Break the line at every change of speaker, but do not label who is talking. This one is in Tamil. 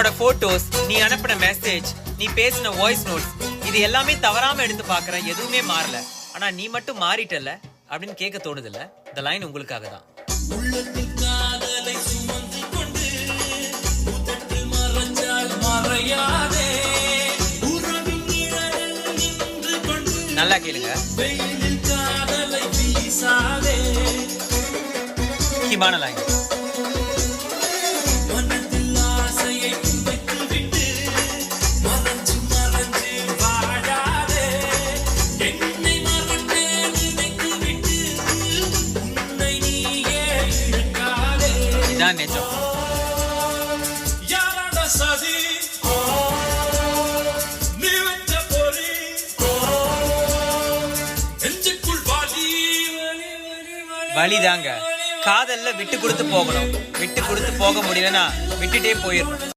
உன்னோட போட்டோஸ், நீ அனுப்பின மெசேஜ், நீ பேசின வாய்ஸ் நோட்ஸ், இது எல்லாமே தவறாம எடுத்து பாக்குற, எதுவுமே மாறல. ஆனா நீ மட்டும் மாறிட்டல அப்படின்னு கேட்க தோணுதுல்ல. இந்த லைன் உங்களுக்காக தான். நல்லா கேளுங்க. முக்கியமான லைன். இதான் நிஜம். வலிதாங்க. காதல்ல விட்டு கொடுத்து போகணும். விட்டு கொடுத்து போக முடியலன்னா விட்டுட்டே போயிடணும்.